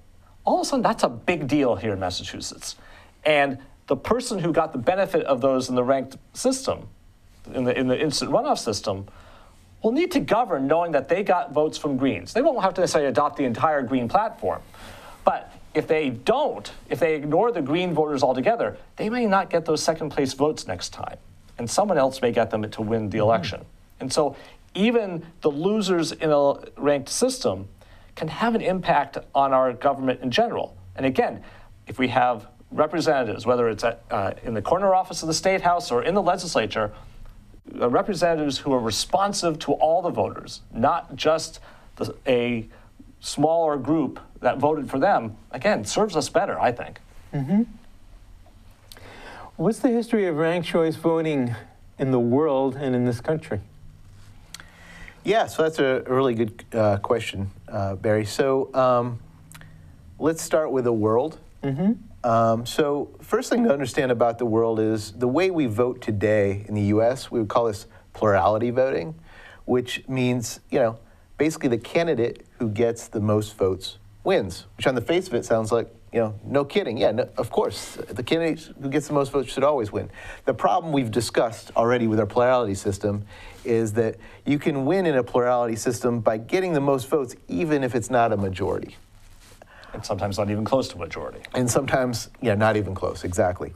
all of a sudden that's a big deal here in Massachusetts. And the person who got the benefit of those in the ranked system, in the instant runoff system, will need to govern knowing that they got votes from Greens. They won't have to necessarily adopt the entire Green platform. But if they don't, if they ignore the Green voters altogether, they may not get those second place votes next time. And someone else may get them to win the election. And so even the losers in a ranked system can have an impact on our government in general. And again, if we have representatives, whether it's in the corner office of the State House or in the legislature, representatives who are responsive to all the voters, not just a smaller group that voted for them, again, serves us better, I think. What's the history of ranked choice voting in the world and in this country? Yeah, so that's a really good question, Barry. So let's start with the world. So first thing to understand about the world is the way we vote today in the U.S., we would call this plurality voting, which means, basically the candidate who gets the most votes wins, which on the face of it sounds like, no kidding. Yeah, no, of course, the candidate who gets the most votes should always win. The problem we've discussed already with our plurality system is that you can win in a plurality system by getting the most votes, even if it's not a majority. And sometimes not even close to majority. And sometimes, not even close, exactly.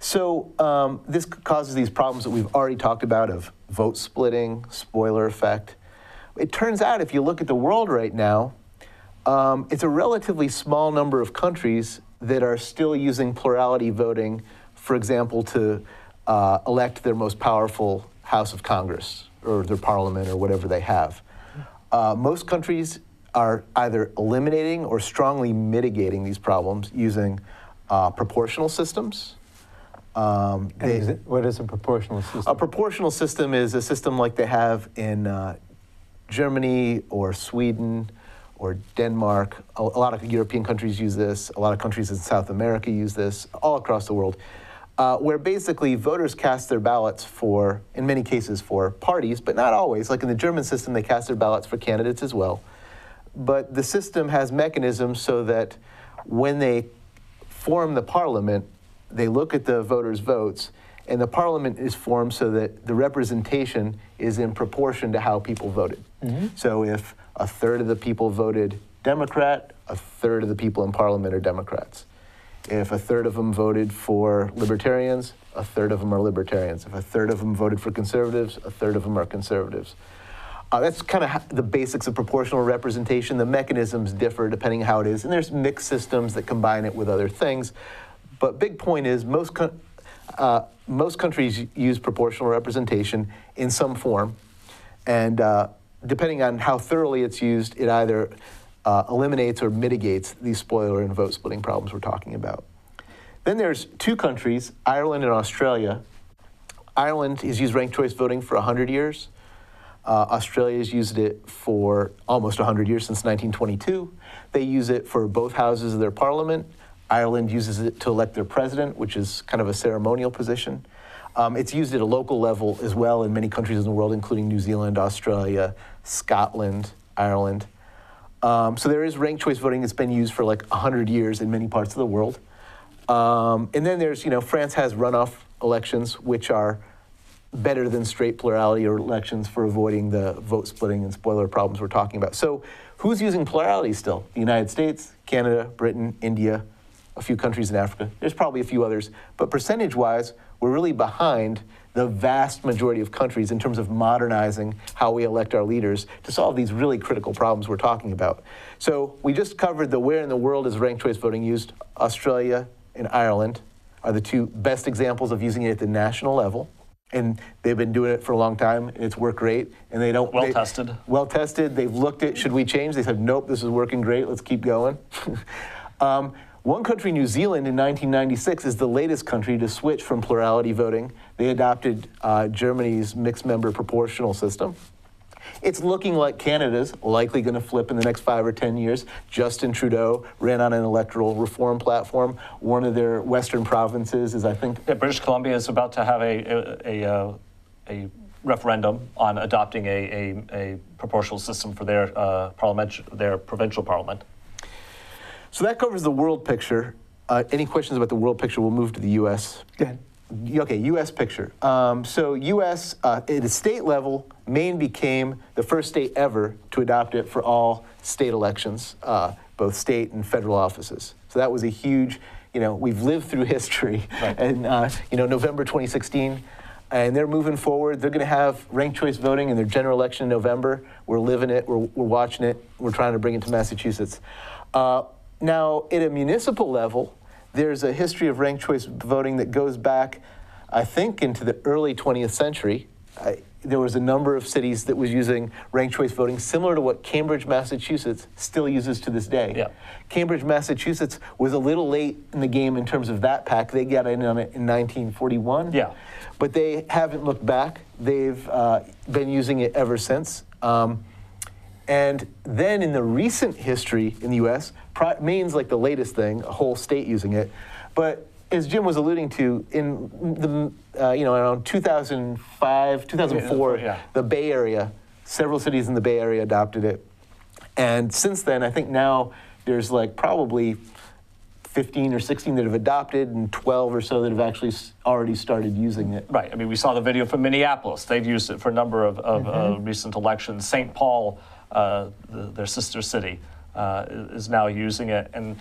So this causes these problems that we've already talked about of vote splitting, spoiler effect. It turns out if you look at the world right now, it's a relatively small number of countries that are still using plurality voting, for example, to elect their most powerful House of Congress or their parliament or whatever they have. Most countries are either eliminating or strongly mitigating these problems using proportional systems. What is a proportional system? A proportional system is a system like they have in Germany or Sweden or Denmark. A lot of European countries use this. A lot of countries in South America use this, all across the world, where basically voters cast their ballots for, in many cases, for parties, but not always. Like in the German system, they cast their ballots for candidates as well. But the system has mechanisms so that when they form the parliament, they look at the voters' votes, and the parliament is formed so that the representation is in proportion to how people voted. So if a third of the people voted Democrat, a third of the people in parliament are Democrats. If a third of them voted for libertarians, a third of them are libertarians. If a third of them voted for conservatives, a third of them are conservatives. That's kind of the basics of proportional representation. The mechanisms differ depending on how it is, and there's mixed systems that combine it with other things. But big point is most countries use proportional representation in some form, and depending on how thoroughly it's used, it either eliminates or mitigates these spoiler and vote splitting problems we're talking about. Then there's two countries, Ireland and Australia. Ireland has used ranked choice voting for 100 years. Australia has used it for almost 100 years, since 1922. They use it for both houses of their parliament. Ireland uses it to elect their president, which is kind of a ceremonial position. It's used at a local level as well in many countries in the world, including New Zealand, Australia, Scotland, Ireland. So there is ranked choice voting that's been used for like 100 years in many parts of the world. And then there's, France has runoff elections, which are better than straight plurality or elections for avoiding the vote splitting and spoiler problems we're talking about. So who's using plurality still? The United States, Canada, Britain, India, a few countries in Africa. There's probably a few others. But percentage-wise, we're really behind the vast majority of countries in terms of modernizing how we elect our leaders to solve these really critical problems we're talking about. So we just covered the where in the world is ranked choice voting used. Australia and Ireland are the two best examples of using it at the national level. And they've been doing it for a long time, and it's worked great. And they don't Well tested. Well tested. They've looked at, should we change? They said, nope, this is working great. Let's keep going. One country, New Zealand, in 1996, is the latest country to switch from plurality voting. They adopted Germany's mixed member proportional system. It's looking like Canada's likely going to flip in the next 5 or 10 years. Justin Trudeau ran on an electoral reform platform. One of their western provinces is, I think... Yeah, British Columbia is about to have a referendum on adopting a proportional system for their their provincial parliament. So that covers the world picture. Any questions about the world picture? We'll move to the U.S. Go ahead. Okay, U.S. picture. So U.S., at a state level, Maine became the first state ever to adopt it for all state elections, both state and federal offices. So that was a huge, we've lived through history. Right. And, November 2016, and they're moving forward. They're going to have ranked choice voting in their general election in November. We're living it. We're watching it. We're trying to bring it to Massachusetts. Now, at a municipal level, there's a history of ranked choice voting that goes back, I think, into the early 20th century. There was a number of cities that was using ranked choice voting, similar to what Cambridge, Massachusetts still uses to this day. Yeah. Cambridge, Massachusetts was a little late in the game in terms of that pack. They got in on it in 1941. Yeah. But they haven't looked back. They've been using it ever since. And then in the recent history in the U.S., Maine's like the latest thing, a whole state using it. But as Jim was alluding to, in the around 2005, 2004, Yeah. the Bay Area, several cities in the Bay Area adopted it. And since then, I think now there's like probably 15 or 16 that have adopted and 12 or so that have actually already started using it. Right. I mean, we saw the video from Minneapolis. They've used it for a number of recent elections. St. Paul, their sister city, is now using it. And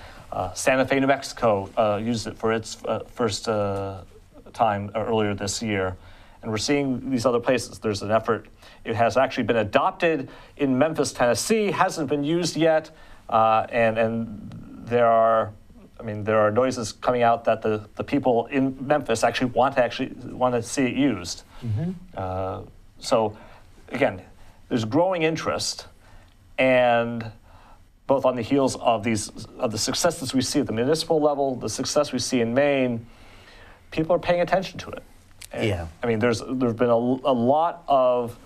Santa Fe, New Mexico used it for its first time earlier this year. And we're seeing these other places. There's an effort. It has actually been adopted in Memphis, Tennessee, hasn't been used yet. And there are noises coming out that the people in Memphis actually want to see it used. So again, there's growing interest, and both on the heels of the successes we see at the municipal level, the success we see in Maine, people are paying attention to it. And, Yeah. I mean, there's been a lot of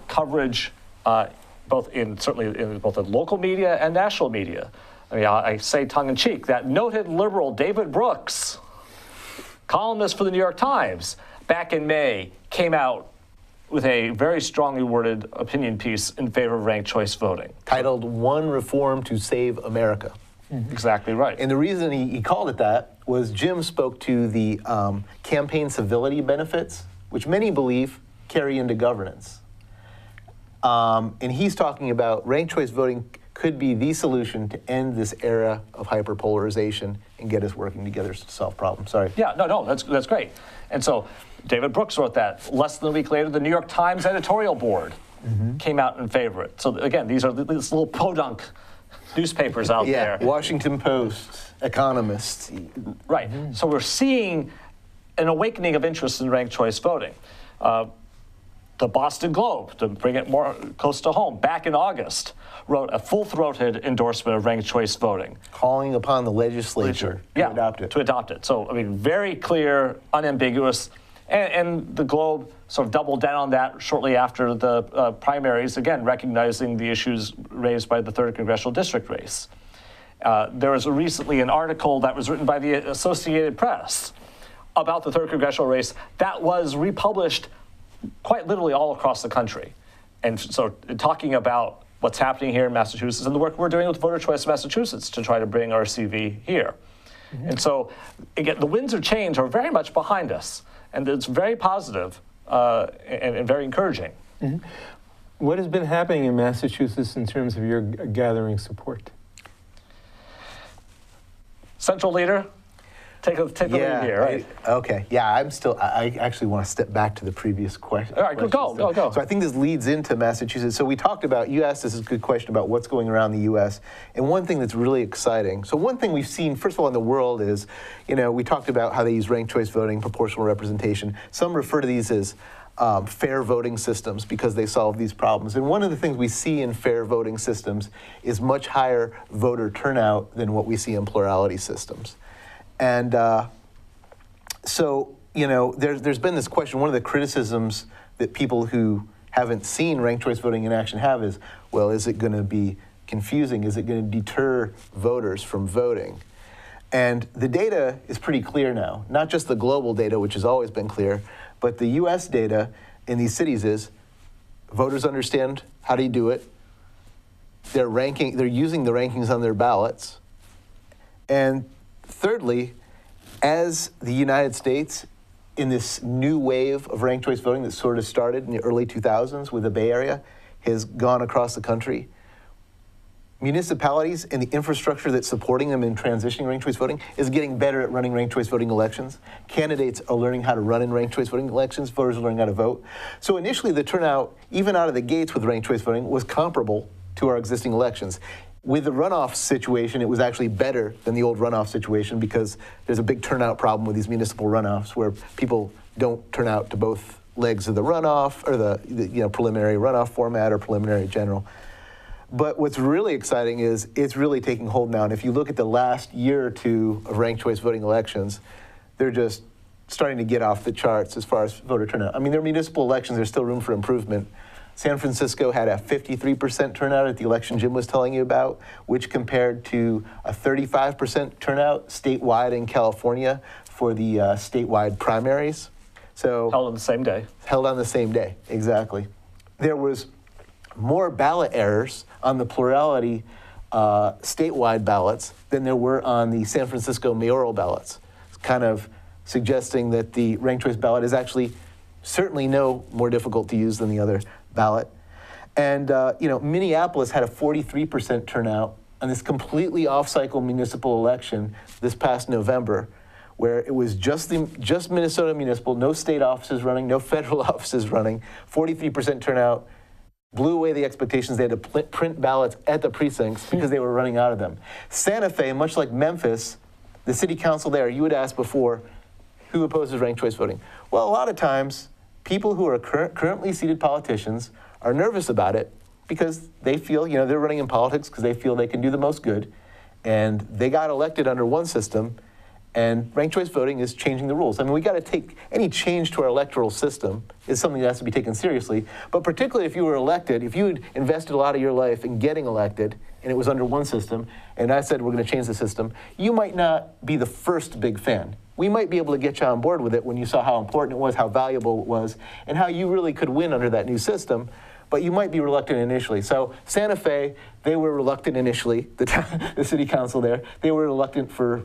coverage, certainly in both the local media and national media. I mean, I say tongue-in-cheek that noted liberal David Brooks, columnist for the New York Times, back in May, came out with a very strongly worded opinion piece in favor of ranked choice voting. Titled One Reform to Save America. Exactly right. And the reason he called it that was Jim spoke to the campaign civility benefits, which many believe carry into governance. And he's talking about ranked choice voting could be the solution to end this era of hyperpolarization and get us working together to solve problems. Sorry. Yeah, no, that's great. And so David Brooks wrote that. Less than a week later, the New York Times editorial board came out in favor of it. So again, these are these little podunk newspapers out there. Washington Post, Economist. Right. So we're seeing an awakening of interest in ranked choice voting. The Boston Globe, to bring it more close to home, back in August, wrote a full-throated endorsement of ranked choice voting. Calling upon the legislature to adopt it. To adopt it. So, I mean, very clear, unambiguous. And the Globe sort of doubled down on that shortly after the primaries, again, recognizing the issues raised by the 3rd Congressional District race. There was recently an article that was written by the Associated Press about the 3rd Congressional race that was republished quite literally all across the country. And so talking about what's happening here in Massachusetts and the work we're doing with Voter Choice Massachusetts to try to bring RCV here. And so, again, the winds of change are very much behind us. And it's very positive and very encouraging. What has been happening in Massachusetts in terms of your gathering support? Central leader? take the lead here, right? Okay. Yeah, I actually want to step back to the previous question. All right, go. So I think this leads into Massachusetts. So we talked about, you asked us a good question about what's going around the U.S. And one thing that's really exciting, so one thing we've seen, first of all, in the world is, we talked about how they use ranked choice voting, proportional representation. Some refer to these as fair voting systems because they solve these problems. And one of the things we see in fair voting systems is much higher voter turnout than what we see in plurality systems. And so, there's been this question, one of the criticisms that people who haven't seen ranked choice voting in action have is, well, is it going to be confusing? Is it going to deter voters from voting? And the data is pretty clear now, not just the global data, which has always been clear, but the US data in these cities is voters understand how to do it. They're using the rankings on their ballots. And thirdly, as the United States, in this new wave of ranked choice voting that sort of started in the early 2000s with the Bay Area, has gone across the country, municipalities and the infrastructure that's supporting them in transitioning ranked choice voting is getting better at running ranked choice voting elections. Candidates are learning how to run in ranked choice voting elections. Voters are learning how to vote. So initially, the turnout, even out of the gates with ranked choice voting, was comparable to our existing elections. With the runoff situation, it was actually better than the old runoff situation because there's a big turnout problem with these municipal runoffs where people don't turn out to both legs of the runoff or the preliminary runoff format or preliminary general. But what's really exciting is it's really taking hold now. And if you look at the last year or two of ranked choice voting elections, they're just starting to get off the charts as far as voter turnout. I mean, they're municipal elections. There's still room for improvement. San Francisco had a 53% turnout at the election Jim was telling you about, which compared to a 35% turnout statewide in California for the statewide primaries. So held on the same day. Held on the same day, exactly. There was more ballot errors on the plurality statewide ballots than there were on the San Francisco mayoral ballots. It's kind of suggesting that the ranked choice ballot is actually certainly no more difficult to use than the other ballot. And Minneapolis had a 43% turnout on this completely off-cycle municipal election this past November, where it was just Minnesota municipal, no state offices running, no federal offices running, 43% turnout, blew away the expectations. They had to print ballots at the precincts because they were running out of them. Santa Fe, much like Memphis, the city council there, you had asked before, who opposes ranked choice voting? Well, a lot of times, people who are currently seated politicians are nervous about it because they feel, they're running in politics because they feel they can do the most good. And they got elected under one system, and ranked choice voting is changing the rules. I mean, we got to take any change to our electoral system is something that has to be taken seriously. But particularly if you were elected, if you had invested a lot of your life in getting elected, and it was under one system, and I said we're going to change the system, you might not be the first big fan. We might be able to get you on board with it when you saw how important it was, how valuable it was, and how you really could win under that new system. But you might be reluctant initially. So Santa Fe, they were reluctant initially, the city council there. They were reluctant for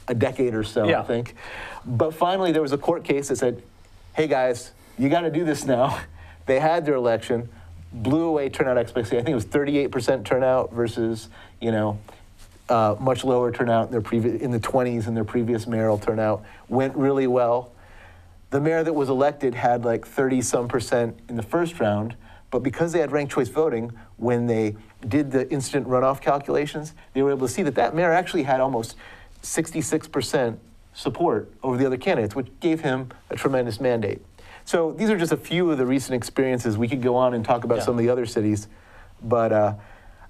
a decade or so, I think. But finally, there was a court case that said, hey guys, you got to do this now. They had their election, blew away turnout expectancy. I think it was 38% turnout versus, much lower turnout in the 20s in their previous mayoral turnout. Went really well. The mayor that was elected had like 30-some% in the first round, but because they had ranked choice voting, when they did the instant runoff calculations, they were able to see that mayor actually had almost 66% support over the other candidates, which gave him a tremendous mandate. So these are just a few of the recent experiences. We could go on and talk about some of the other cities, but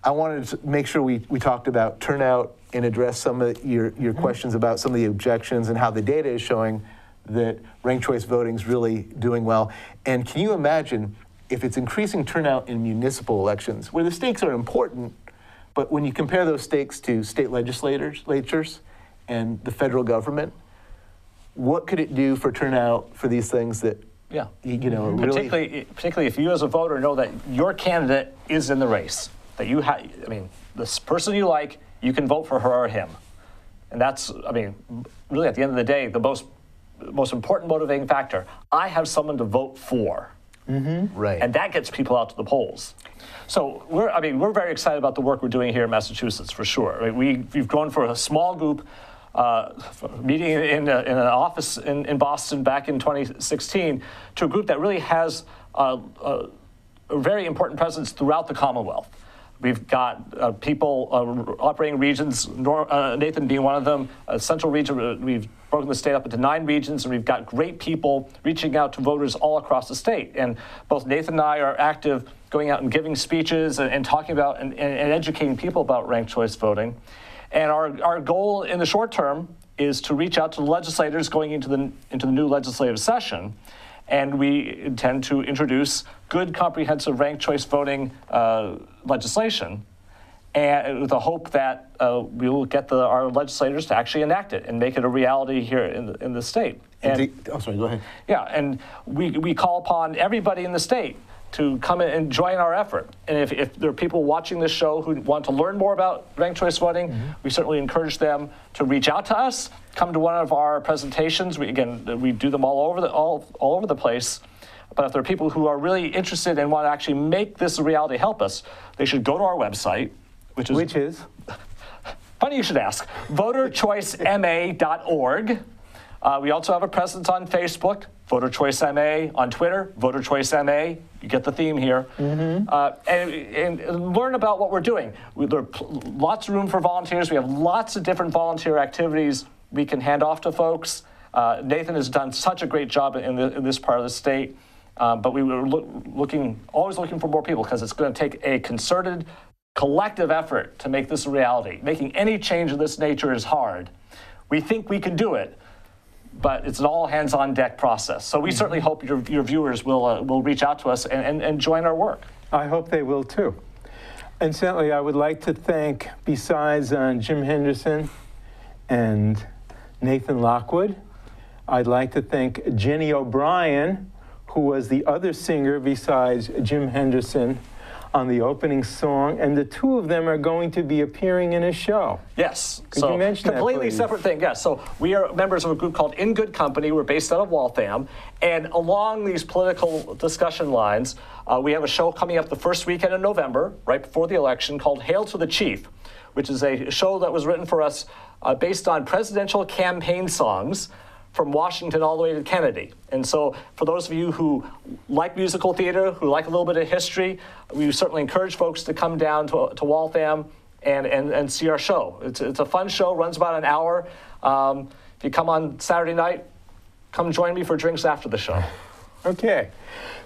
I wanted to make sure we talked about turnout and address some of your questions about some of the objections and how the data is showing that ranked choice voting is really doing well. And can you imagine if it's increasing turnout in municipal elections, where the stakes are important, but when you compare those stakes to state legislatures and the federal government, what could it do for turnout for these things that, really... Particularly if you as a voter know that your candidate is in the race, that you have, this person you like, you can vote for her or him. And that's, really at the end of the day, the most important motivating factor. I have someone to vote for. Mm-hmm. Right. And that gets people out to the polls. So we're very excited about the work we're doing here in Massachusetts, for sure. We've grown for a small group meeting in an office in Boston back in 2016 to a group that really has a very important presence throughout the Commonwealth. We've got people operating regions, Nathan being one of them, a central region. We've broken the state up into 9 regions, and we've got great people reaching out to voters all across the state. And both Nathan and I are active going out and giving speeches and talking about and educating people about ranked choice voting. And our goal in the short term is to reach out to the legislators going into the new legislative session. And we intend to introduce good, comprehensive ranked choice voting legislation, and with the hope that we will get our legislators to actually enact it and make it a reality here in the state. And, sorry, go ahead. Yeah, and we call upon everybody in the state to come in and join our effort. And if there are people watching this show who want to learn more about ranked choice voting, we certainly encourage them to reach out to us, come to one of our presentations. We do them all over the place. But if there are people who are really interested and want to actually make this a reality, help us, they should go to our website, which is funny you should ask, voterchoicema.org. We also have a presence on Facebook, Voter Choice MA, on Twitter, Voter Choice MA. You get the theme here. And learn about what we're doing. There's lots of room for volunteers. We have lots of different volunteer activities we can hand off to folks. Nathan has done such a great job in this part of the state, but we were always looking for more people, because it's going to take a concerted, collective effort to make this a reality. Making any change of this nature is hard. We think we can do it, but it's an all hands on deck process. So we certainly hope your viewers will reach out to us and join our work. I hope they will too. And certainly I would like to thank, besides Jim Henderson and Nathan Lockwood, I'd like to thank Jenny O'Brien, who was the other singer besides Jim Henderson on the opening song, and the two of them are going to be appearing in a show. Yes. Could you mention that, completely please? Separate thing, yes. So we are members of a group called In Good Company. We're based out of Waltham. And along these political discussion lines, we have a show coming up the first weekend in November, right before the election, called Hail to the Chief, which is a show that was written for us based on presidential campaign songs from Washington all the way to Kennedy. And so for those of you who like musical theater, who like a little bit of history, we certainly encourage folks to come down to Waltham and see our show. It's a fun show, runs about an hour. If you come on Saturday night, come join me for drinks after the show. Okay,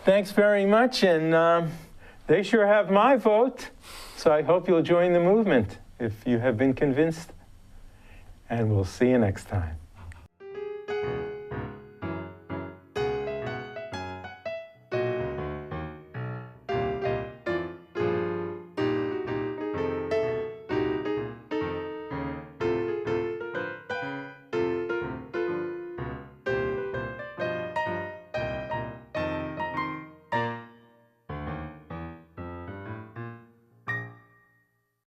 thanks very much, and they sure have my vote, so I hope you'll join the movement if you have been convinced, and we'll see you next time.